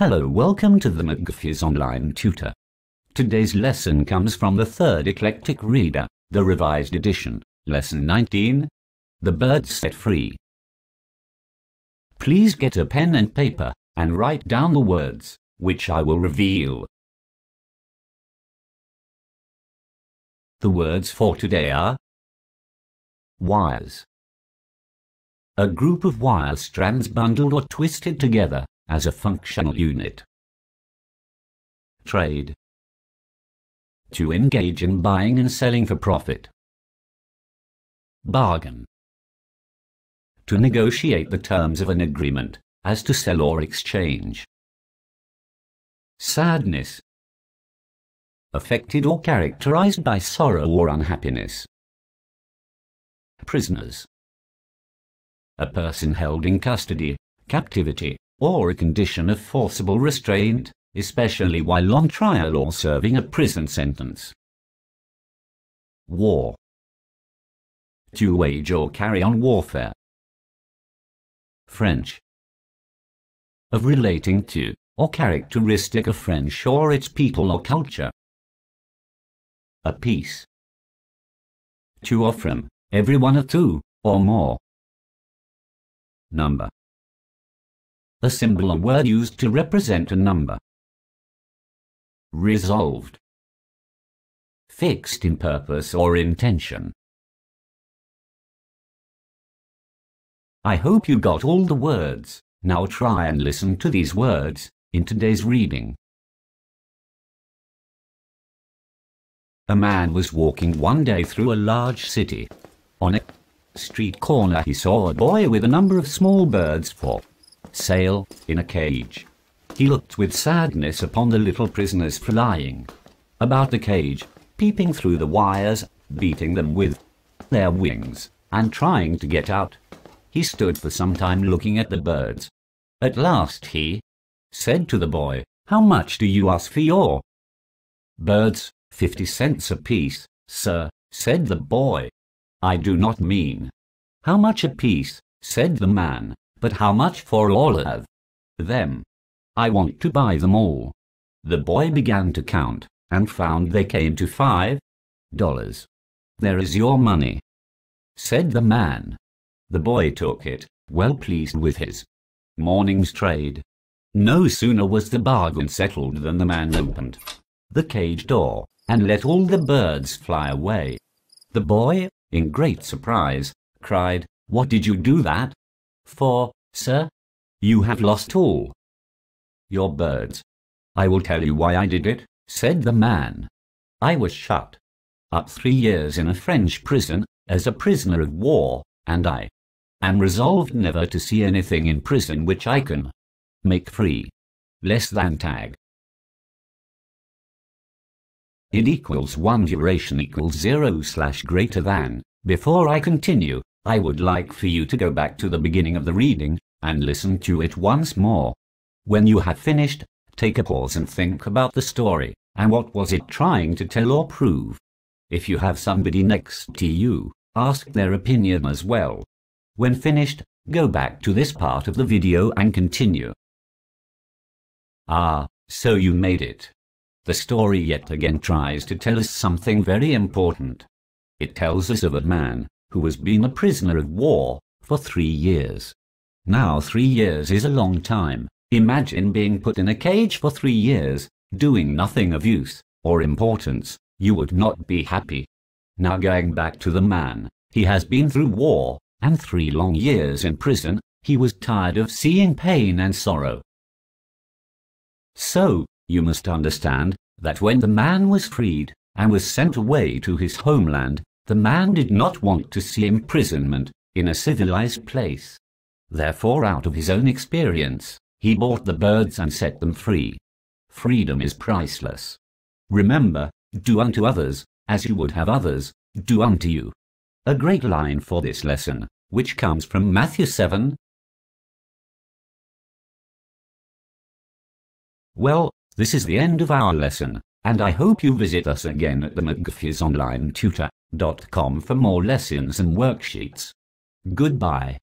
Hello, welcome to the McGuffey's online tutor. Today's lesson comes from the third Eclectic reader, the revised edition, Lesson 19, The Birds Set Free. Please get a pen and paper and write down the words, which I will reveal. The words for today are wires. A group of wire strands bundled or twisted together as a functional unit. Trade. To engage in buying and selling for profit. Bargain. To negotiate the terms of an agreement, as to sell or exchange. Sadness. Affected or characterized by sorrow or unhappiness. Prisoners. A person held in custody, captivity, or a condition of forcible restraint, especially while on trial or serving a prison sentence. War. To wage or carry on warfare. French. Of relating to, or characteristic of French or its people or culture. A piece. To or from, every one of two, or more. Number. A symbol or word used to represent a number. Resolved. Fixed in purpose or intention. I hope you got all the words. Now try and listen to these words in today's reading. A man was walking one day through a large city. On a street corner he saw a boy with a number of small birds for sale in a cage. He looked with sadness upon the little prisoners flying about the cage, peeping through the wires, beating them with their wings, and trying to get out. He stood for some time looking at the birds. At last he said to the boy, "How much do you ask for your birds?" 50 cents apiece, sir, said the boy. "I do not mean how much apiece," said the man, "but how much for all of them? I want to buy them all." The boy began to count, and found they came to $5. "There is your money," said the man. The boy took it, well pleased with his morning's trade. No sooner was the bargain settled than the man opened the cage door, and let all the birds fly away. The boy, in great surprise, cried, "What did you do that for, sir? You have lost all your birds." "I will tell you why I did it," said the man. "I was shut up 3 years in a French prison as a prisoner of war, and I am resolved never to see anything in prison which I can make free. Less than tag. Id equals 1 duration equals 0/greater than. Before I continue, I would like for you to go back to the beginning of the reading and listen to it once more. When you have finished, take a pause and think about the story, and what was it trying to tell or prove. If you have somebody next to you, ask their opinion as well. When finished, go back to this part of the video and continue. Ah, so you made it. The story yet again tries to tell us something very important. It tells us of a man who has been a prisoner of war for 3 years. Now 3 years is a long time. Imagine being put in a cage for 3 years, doing nothing of use or importance. You would not be happy. Now going back to the man, he has been through war, and 3 long years in prison. He was tired of seeing pain and sorrow. So, you must understand that when the man was freed and was sent away to his homeland, the man did not want to see imprisonment in a civilized place. Therefore, out of his own experience, he bought the birds and set them free. Freedom is priceless. Remember, do unto others as you would have others do unto you. A great line for this lesson, which comes from Matthew 7. Well, this is the end of our lesson, and I hope you visit us again at the McGuffey's online tutor.com for more lessons and worksheets. Goodbye.